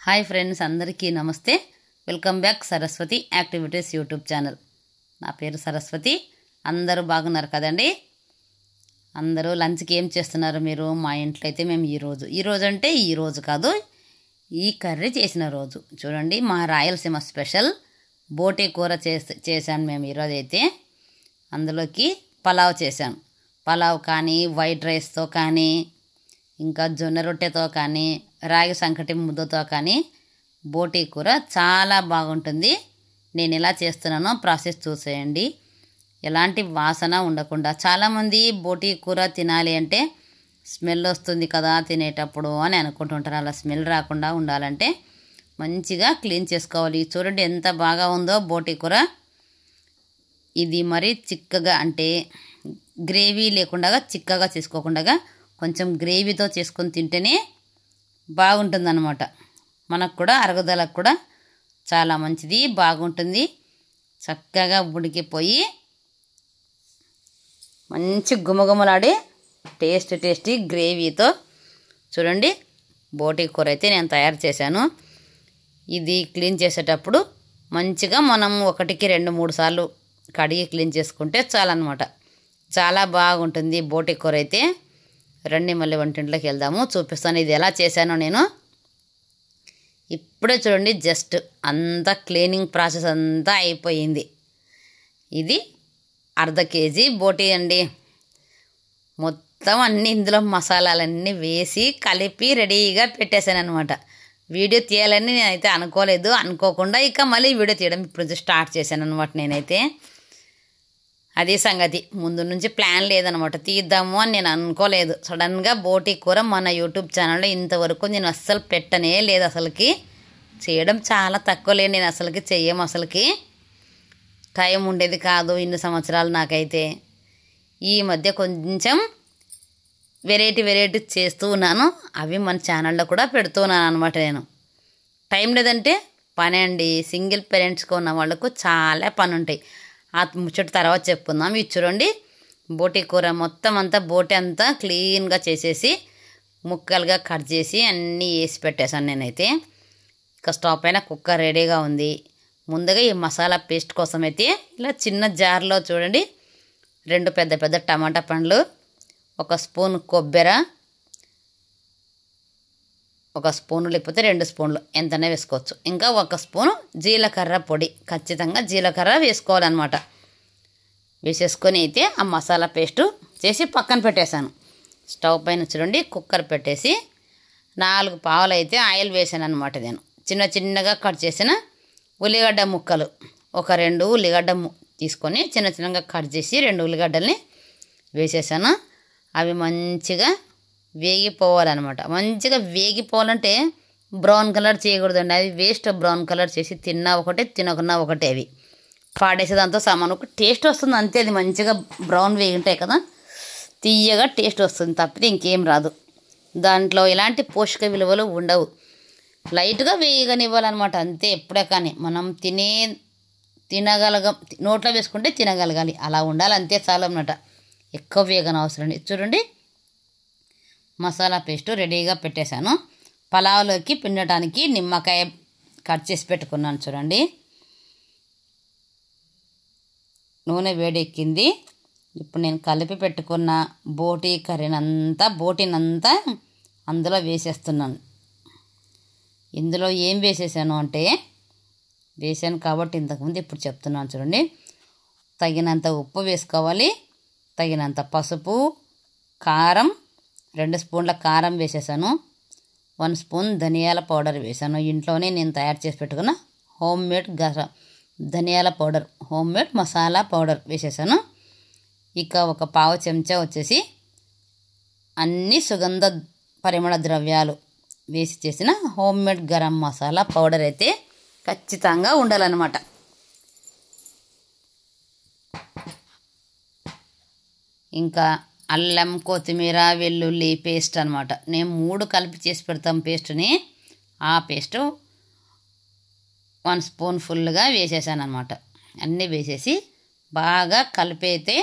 Hi friends, అందరికీ నమస్తే. Welcome back Saraswati activities YouTube channel. నా పేరు సరస్వతి. అందరూ బాగున్నారు కదండి? అందరూ లంచ్కి ఏం చేస్తున్నారు మీరు? మా ఇంట్లో అయితే మేము ఈరోజు అంటే ఈరోజు కాదు, ఈ కర్రీ చేసిన రోజు చూడండి. మా రాయలసీమ స్పెషల్ బోటి కూర చేశాను మేము ఈరోజు అయితే. అందులోకి పలావ్ చేశాను. పలావ్ కానీ, వైట్ రైస్తో కానీ, ఇంకా జొన్న రొట్టెతో కానీ, రాగి సంకటి ముద్దతో కానీ బోటి కూర చాలా బాగుంటుంది. నేను ఎలా చేస్తున్నానో ప్రాసెస్ చూసేయండి. ఎలాంటి వాసన ఉండకుండా, చాలామంది బోటి కూర తినాలి అంటే స్మెల్ వస్తుంది కదా తినేటప్పుడు అని అనుకుంటుంటారు. అలా స్మెల్ రాకుండా ఉండాలంటే మంచిగా క్లీన్ చేసుకోవాలి. చూడండి ఎంత బాగా ఉందో బోటి కూర. ఇది మరి చిక్కగా అంటే గ్రేవీ లేకుండా చిక్కగా చేసుకోకుండా కొంచెం గ్రేవీతో చేసుకొని తింటేనే బాగుంటుందన్నమాట. మనకు కూడా అరుగుదలకు కూడా చాలా మంచిది, బాగుంటుంది. చక్కగా ఉడికిపోయి మంచి గుమగుమలాడే టేస్టీ గ్రేవీతో చూడండి బోటి కూర అయితే నేను తయారు చేశాను. ఇది క్లీన్ చేసేటప్పుడు మంచిగా మనం 1-2-3 సార్లు కడిగి క్లీన్ చేసుకుంటే చాలన్నమాట. చాలా బాగుంటుంది బోటి కూర అయితే. రండి మళ్ళీ వంటింట్లోకి వెళ్దాము, చూపిస్తాను ఇది ఎలా చేశానో నేను. ఇప్పుడే చూడండి, జస్ట్ అంతా క్లీనింగ్ ప్రాసెస్ అంతా అయిపోయింది. ఇది 1/2 కేజీ బోటి అండి. మొత్తం అన్నీ ఇందులో మసాలాలన్నీ వేసి కలిపి రెడీగా పెట్టేశాను అనమాట. వీడియో తీయాలని నేనైతే అనుకోకుండా ఇక మళ్ళీ వీడియో తీయడం ఇప్పుడు స్టార్ట్ చేశాను అనమాట. నేనైతే అదే సంగతి, ముందు నుంచి ప్లాన్ లేదనమాట, తీద్దాము అని నేను అనుకోలేదు. సడన్గా బోటి కూర మన యూట్యూబ్ ఛానల్లో ఇంతవరకు నేను అస్సలు పెట్టనే లేదు. అసలుకి చేయడం చాలా తక్కువలే, నేను అసలుకి అసలుకి టైం ఉండేది కాదు ఇన్ని సంవత్సరాలు నాకైతే. ఈ మధ్య కొంచెం వెరైటీ చేస్తూ ఉన్నాను. అవి మన ఛానల్లో కూడా పెడుతూ ఉన్నాను అనమాట. నేను టైం లేదంటే పని అండి. సింగిల్ పేరెంట్స్గా ఉన్న వాళ్ళకు చాలా పని ఉంటాయి. ఆ ముచ్చట తర్వాత చెప్పుకుందాం. ఇది చూడండి బోటి కూర మొత్తం అంతా బోటి అంతా క్లీన్గా చేసేసి ముక్కలుగా కట్ చేసి అన్నీ వేసి పెట్టేశాను నేనైతే. ఇక స్టవ్ పైన కుక్కర్ రెడీగా ఉంది. ముందుగా ఈ మసాలా పేస్ట్ కోసం అయితే ఇలా చిన్న జార్లో చూడండి 2 పెద్ద టమాటా పండ్లు, 1 స్పూన్ కొబ్బరి, 1 స్పూను లేకపోతే 2 స్పూన్లు ఎంతనే వేసుకోవచ్చు. ఇంకా 1 స్పూను జీలకర్ర పొడి, ఖచ్చితంగా జీలకర్ర వేసుకోవాలన్నమాట. వేసేసుకొని అయితే ఆ మసాలా పేస్టు చేసి పక్కన పెట్టేశాను. స్టవ్ పైన చూడండి కుక్కర్ పెట్టేసి 4 పావులు అయితే ఆయిల్ వేసాను అనమాట. నేను చిన్నగా కట్ చేసిన ఉల్లిగడ్డ ముక్కలు, 2 ఉల్లిగడ్డ తీసుకొని చిన్నగా కట్ చేసి 2 ఉల్లిగడ్డల్ని వేసేసాను. అవి మంచిగా వేగిపోవాలన్నమాట. మంచిగా వేగిపోవాలంటే బ్రౌన్ కలర్ చేయకూడదండి, అది వేస్ట్. బ్రౌన్ కలర్ చేసి తిన్నా ఒకటే, తినకున్నా ఒకటే. అవి పాడేసేదాంతో సామాను ఒక టేస్ట్ వస్తుంది అంతే. అది మంచిగా బ్రౌన్ వేగుంటాయి కదా, తీయగా టేస్ట్ వస్తుంది తప్పితే ఇంకేం రాదు. దాంట్లో ఎలాంటి పోషక విలువలు ఉండవు. లైట్గా వేయగనివ్వాలన్నమాట అంతే. ఎప్పుడే కానీ మనం తినగలగం, నోట్లో వేసుకుంటే తినగలగాలి, అలా ఉండాలి అంతే, చాలు అన్నమాట. ఎక్కువ వేగన అవసరం లేదు. చూడండి మసాలా పేస్టు రెడీగా పెట్టేశాను. పలావ్లోకి పిండటానికి నిమ్మకాయ కట్ చేసి పెట్టుకున్నాను చూడండి. నూనె వేడెక్కింది. ఇప్పుడు నేను కలిపి పెట్టుకున్న బోటినంతా అందులో వేసేస్తున్నాను. ఇందులో ఏం వేసేసాను అంటే, వేసాను కాబట్టి ఇంతకుముందు ఇప్పుడు చెప్తున్నాను చూడండి. తగినంత ఉప్పు వేసుకోవాలి, తగినంత పసుపు, కారం, 2 స్పూన్ల కారం వేసేసాను, 1 స్పూన్ ధనియాల పౌడర్ వేసాను. ఇంట్లోనే నేను తయారు చేసి పెట్టుకున్న హోమ్మేడ్ ధనియాల పౌడర్, హోమ్మేడ్ మసాలా పౌడర్ వేసేసాను. ఇక 1 పావు చెంచా వచ్చేసి అన్ని సుగంధ పరిమళ ద్రవ్యాలు వేసి చేసిన హోమ్మేడ్ గరం మసాలా పౌడర్ అయితే ఖచ్చితంగా ఉండాలన్నమాట. ఇంకా అల్లం, కొత్తిమీర, వెల్లుల్లి పేస్ట్ అనమాట. నేను 3 కలిపి చేసి పెడతాం పేస్ట్ని. ఆ పేస్టు 1 స్పూన్ ఫుల్గా వేసేసాను అనమాట. అన్నీ వేసేసి బాగా కలిపి అయితే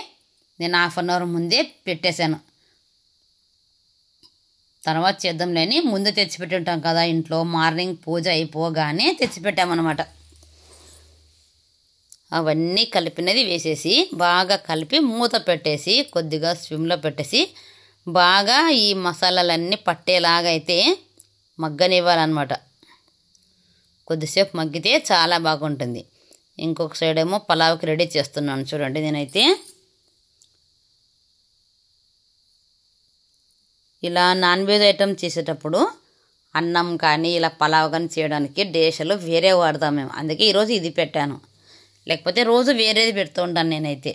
నేను 1/2 అవర్ ముందే పెట్టేశాను. తర్వాత చేద్దాంలేని ముందు తెచ్చిపెట్టి ఉంటాం కదా ఇంట్లో, మార్నింగ్ పూజ అయిపోగానే తెచ్చిపెట్టామన్నమాట. అవన్నీ కలిపినది వేసేసి బాగా కలిపి మూత పెట్టేసి కొద్దిగా స్విమ్లో పెట్టేసి బాగా ఈ మసాలాలన్నీ పట్టేలాగా అయితే మగ్గనివ్వాలన్నమాట. కొద్దిసేపు మగ్గితే చాలా బాగుంటుంది. ఇంకొక సైడ్ ఏమో పలావ్కి రెడీ చేస్తున్నాను చూడండి. నేనైతే ఇలా నాన్ వెజ్ ఐటమ్ చేసేటప్పుడు అన్నం కానీ ఇలా పలావ్ కానీ చేయడానికి డేషలు వేరే వాడతాం మేము. అందుకే ఈరోజు ఇది పెట్టాను, లేకపోతే రోజు వేరేది పెడుతూ ఉంటాను నేనైతే.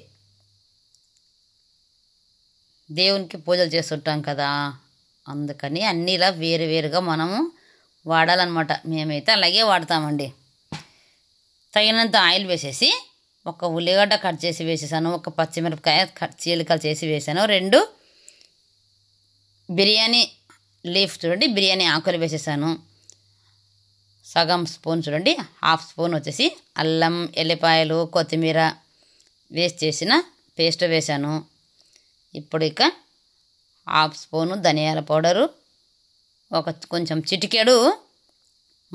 దేవునికి పూజలు చేస్తుంటాం కదా, అందుకని అన్నీ ఇలా వేరుగా మనము వాడాలన్నమాట. మేమైతే అలాగే వాడతామండి. తగినంత ఆయిల్ వేసేసి ఒక ఉల్లిగడ్డ కట్ చేసి వేసేసాను, ఒక పచ్చిమిరపకాయ చీలికలు చేసి వేసాను, 2 బిర్యానీ లీఫ్ చూడండి, బిర్యానీ ఆకులు వేసేసాను, సగం స్పూన్ చూడండి, హాఫ్ స్పూన్ వచ్చేసి అల్లం ఎల్లిపాయలు కొత్తిమీర వేస్ట్ చేసిన పేస్ట్ వేసాను. ఇప్పుడు ఇక హాఫ్ స్పూను ధనియాల పౌడరు, కొంచెం చిటికెడు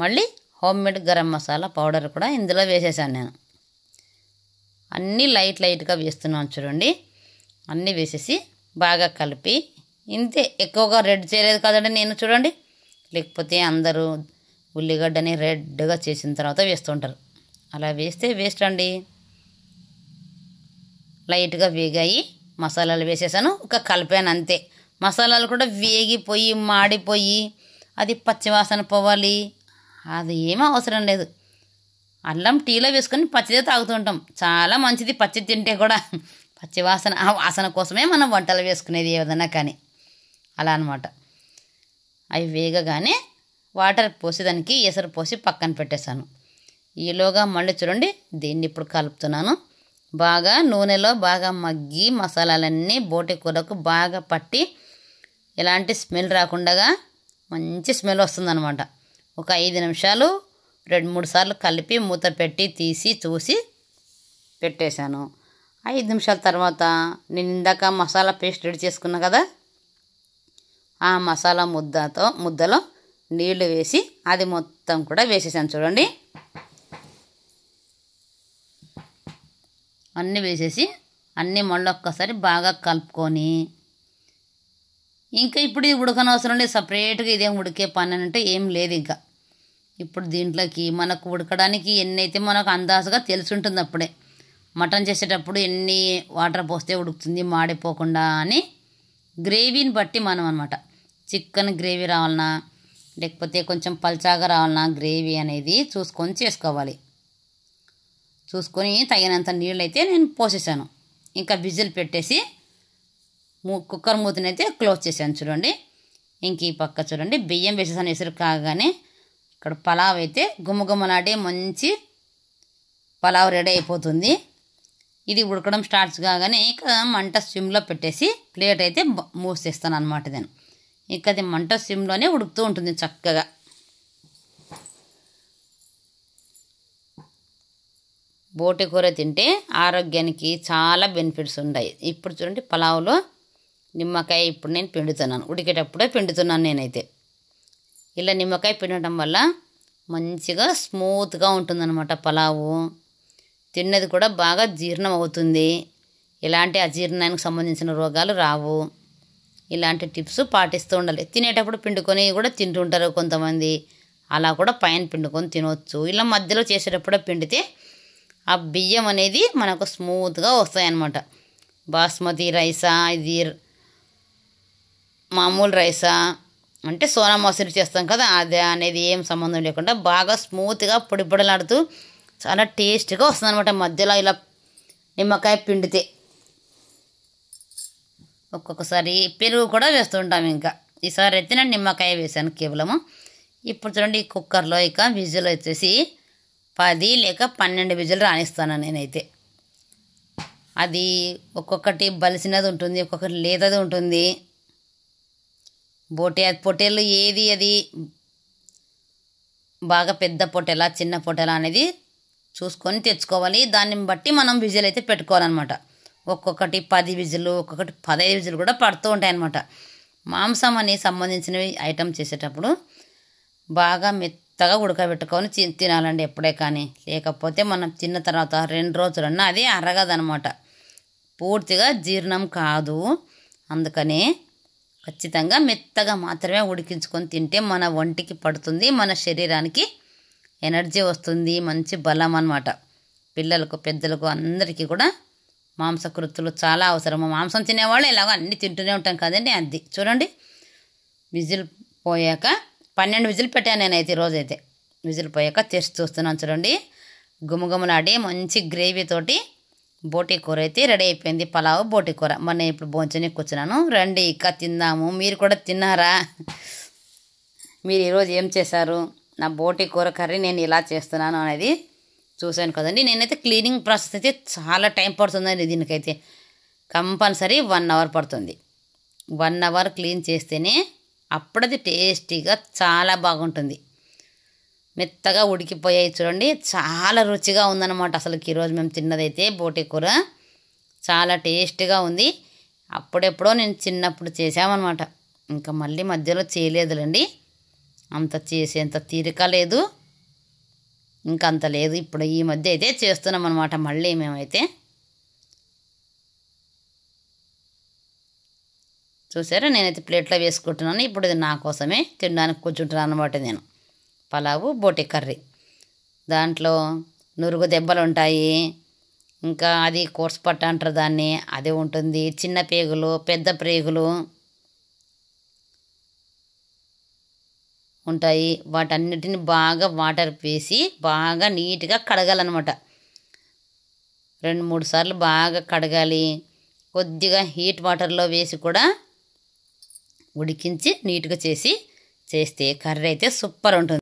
మళ్ళీ హోమ్మేడ్ గరం మసాలా పౌడర్ కూడా ఇందులో వేసేసాను నేను. అన్నీ లైట్గా వేస్తున్నాను చూడండి. అన్నీ వేసేసి బాగా కలిపి, ఇంతే, ఎక్కువగా రెడ్ చేయలేదు కదండి నేను చూడండి, లేకపోతే అందరూ ఉల్లిగడ్డని రెడ్గా చేసిన తర్వాత వేస్తుంటారు. అలా వేస్తే వేస్ట్ అండి. లైట్గా వేగాయి, మసాలాలు వేసేసాను, ఒక కలిపాను అంతే. మసాలాలు కూడా వేగిపోయి మాడిపోయి అది పచ్చివాసన పోవాలి, అది ఏమీ అవసరం లేదు. అల్లం టీలో వేసుకొని పచ్చిదే తాగుతుంటాం, చాలా మంచిది పచ్చి తింటే కూడా. పచ్చివాసన ఆ వాసన కోసమే మనం వంటలు వేసుకునేది ఏదైనా కానీ, అలా అనమాట. అవి వేగగానే వాటర్ పోసి దానికి ఎసరు పోసి పక్కన పెట్టేశాను. ఈలోగా మళ్ళీ చూడండి దీన్ని ఇప్పుడు కలుపుతున్నాను. బాగా నూనెలో బాగా మగ్గి మసాలాలన్నీ బోటి కూరకు బాగా పట్టి ఎలాంటి స్మెల్ రాకుండా మంచి స్మెల్ వస్తుందన్నమాట. ఒక 5 నిమిషాలు 2-3 సార్లు కలిపి మూత పెట్టి తీసి చూసి పెట్టేశాను. 5 నిమిషాల తర్వాత నేను ఇందాక మసాలా పేస్ట్ రెడీ చేసుకున్నా కదా, ఆ మసాలా ముద్దలో నీళ్లు వేసి అది మొత్తం కూడా వేసేసాను చూడండి. అన్నీ వేసేసి అన్నీ మళ్ళీ ఒక్కసారి బాగా కలుపుకొని, ఇంకా ఇప్పుడు ఇది ఉడకనవసరం లేదు, సపరేట్గా ఇదేం ఉడికే పని అంటే ఏం లేదు. ఇంకా ఇప్పుడు దీంట్లోకి మనకు ఉడకడానికి ఎన్నైతే మనకు అందాజుగా తెలిసి ఉంటుంది. అప్పుడే మటన్ చేసేటప్పుడు ఎన్ని వాటర్ పోస్తే ఉడుకుతుంది మాడిపోకుండా అని గ్రేవీని బట్టి మనం అనమాట, చికెన్ గ్రేవీ రావాలన్నా లేకపోతే కొంచెం పల్చాగా రావాలన్నా గ్రేవీ అనేది చూసుకొని చేసుకోవాలి. చూసుకొని తగినంత నీళ్ళు అయితే నేను పోసేసాను. ఇంకా విజిల్ పెట్టేసి కుక్కర్ మూతనైతే క్లోజ్ చేశాను చూడండి. ఇంక ఈ పక్క చూడండి బియ్యం వేసేసాను. ఎసురు కాగానే ఇక్కడ పలావ్ అయితే గుమ్మగుమ్మలాడే మంచి పలావ్ రెడీ అయిపోతుంది. ఇది ఉడకడం స్టార్ట్ కాగానే ఇక మంట సిమ్లో పెట్టేసి ప్లేట్ అయితే మూసేస్తాను అనమాట. నేను ఇక అది మంట సిమ్లోనే ఉడుకుతూ ఉంటుంది చక్కగా. బోటి కూర తింటే ఆరోగ్యానికి చాలా బెనిఫిట్స్ ఉన్నాయి. ఇప్పుడు చూడండి పలావులో నిమ్మకాయ ఇప్పుడు నేను పిండుతున్నాను, ఉడికేటప్పుడే పిండుతున్నాను నేనైతే. ఇలా నిమ్మకాయ పిండటం వల్ల మంచిగా స్మూత్గా ఉంటుందన్నమాట పలావు. తిన్నది కూడా బాగా జీర్ణం అవుతుంది, ఎలాంటి అజీర్ణానికి సంబంధించిన రోగాలు రావు. ఇలాంటి టిప్స్ పాటిస్తూ ఉండాలి. తినేటప్పుడు పిండుకొని కూడా తింటుంటారు కొంతమంది, అలా కూడా పైన పిండుకొని తినవచ్చు. ఇలా మధ్యలో చేసేటప్పుడే పిండితే ఆ బియ్యం అనేది మనకు స్మూత్గా వస్తాయన్నమాట. బాస్మతి రైసా ఇది మామూలు రైసా అంటే సోనా మసూరి చేస్తాం కదా, అదే అనేది ఏం సంబంధం లేకుండా బాగా స్మూత్గా పొడి పొడలాడుతూ చాలా టేస్ట్గా వస్తుందన్నమాట మధ్యలో ఇలా నిమ్మకాయ పిండితే. ఒక్కొక్కసారి పెరుగు కూడా వేస్తుంటాం. ఇంకా ఈసారి అయితే నేను నిమ్మకాయ వేసాను కేవలము. ఇప్పుడు చూడండి కుక్కర్లో ఇక విజిల్ వచ్చేసి 10 లేక 12 విజిల్ రాణిస్తాను నేనైతే. అది ఒక్కొక్కటి బలిసినది ఉంటుంది, ఒక్కొక్కటి లేదది ఉంటుంది. పొట్టేలు ఏది అది బాగా పెద్ద పొట్టేలా చిన్న పొట్టేలా అనేది చూసుకొని తెచ్చుకోవాలి. దాన్ని బట్టి మనం విజిల్ అయితే పెట్టుకోవాలన్నమాట. ఒక్కొక్కటి 10 విజిల్, ఒక్కొక్కటి 15 విజిల్ కూడా పడుతూ ఉంటాయి అన్నమాట. మాంసం అని సంబంధించినవి ఐటమ్ చేసేటప్పుడు బాగా మెత్తగా ఉడకబెట్టుకొని తినాలండి ఎప్పుడే కానీ. లేకపోతే మనం తిన్న తర్వాత 2 రోజులన్నా అది అరగదనమాట, పూర్తిగా జీర్ణం కాదు. అందుకనే ఖచ్చితంగా మెత్తగా మాత్రమే ఉడికించుకొని తింటే మన ఒంటికి పడుతుంది, మన శరీరానికి ఎనర్జీ వస్తుంది, మంచి బలం అన్నమాట. పిల్లలకు పెద్దలకు అందరికీ కూడా మాంసకృత్తులు చాలా అవసరము. మాంసం తినేవాళ్ళు ఇలాగ అన్నీ తింటూనే ఉంటాం కదండి. అది చూడండి, విజిల్ పోయాక 12 విజిల్ పెట్టాను నేనైతే ఈరోజైతే. విజిల్ పోయాక తెరిచి చూస్తున్నాను చూడండి, గుమగుమలాడి మంచి గ్రేవీతోటి బోటి కూర అయితే రెడీ అయిపోయింది. పలావు బోటి కూర. మొన్న ఇప్పుడు భోంచని కూర్చున్నాను. రండి ఇక తిందాము. మీరు కూడా తిన్నారా? మీరు ఈరోజు ఏం చేశారు? నా బోటి కూర కర్రీ నేను ఇలా చేస్తున్నాను అనేది చూశాను కదండి. నేనైతే క్లీనింగ్ ప్రాసెస్ అయితే చాలా టైం పడుతుందండి. దీనికైతే కంపల్సరీ 1 అవర్ పడుతుంది. 1 అవర్ క్లీన్ చేస్తేనే అప్పుడది టేస్టీగా చాలా బాగుంటుంది. మెత్తగా ఉడికిపోయాయి చూడండి, చాలా రుచిగా ఉందన్నమాట. అసలుకి ఈరోజు మేము తిన్నదైతే బోటి కూర చాలా టేస్టీగా ఉంది. అప్పుడెప్పుడో నేను చిన్నప్పుడు చేసామన్నమాట, ఇంకా మళ్ళీ మధ్యలో చేయలేదులేండి. అంత చేసేంత తీరిక లేదు, ఇంకా అంత లేదు. ఇప్పుడు ఈ మధ్య అయితే చేస్తున్నాం అన్నమాట మళ్ళీ మేమైతే. చూసారా, నేనైతే ప్లేట్లో వేసుకుంటున్నాను. ఇప్పుడు ఇది నా కోసమే తినడానికి కూర్చుంటున్నాను అన్నమాట నేను. పలావు బోటి కర్రీ, దాంట్లో నురుగు దెబ్బలు ఉంటాయి, ఇంకా అది కోర్సుపట్ట అంటారు దాన్ని, అది ఉంటుంది. చిన్న పేగులు, పెద్ద పేగులు ఉంటాయి. వాటన్నిటిని బాగా వాటర్ వేసి బాగా నీట్గా కడగాలన్నమాట. 2-3 సార్లు బాగా కడగాలి. కొద్దిగా హీట్ వాటర్లో వేసి కూడా ఉడికించి నీట్గా చేస్తే కర్రీ అయితే సూపర్ ఉంటుంది.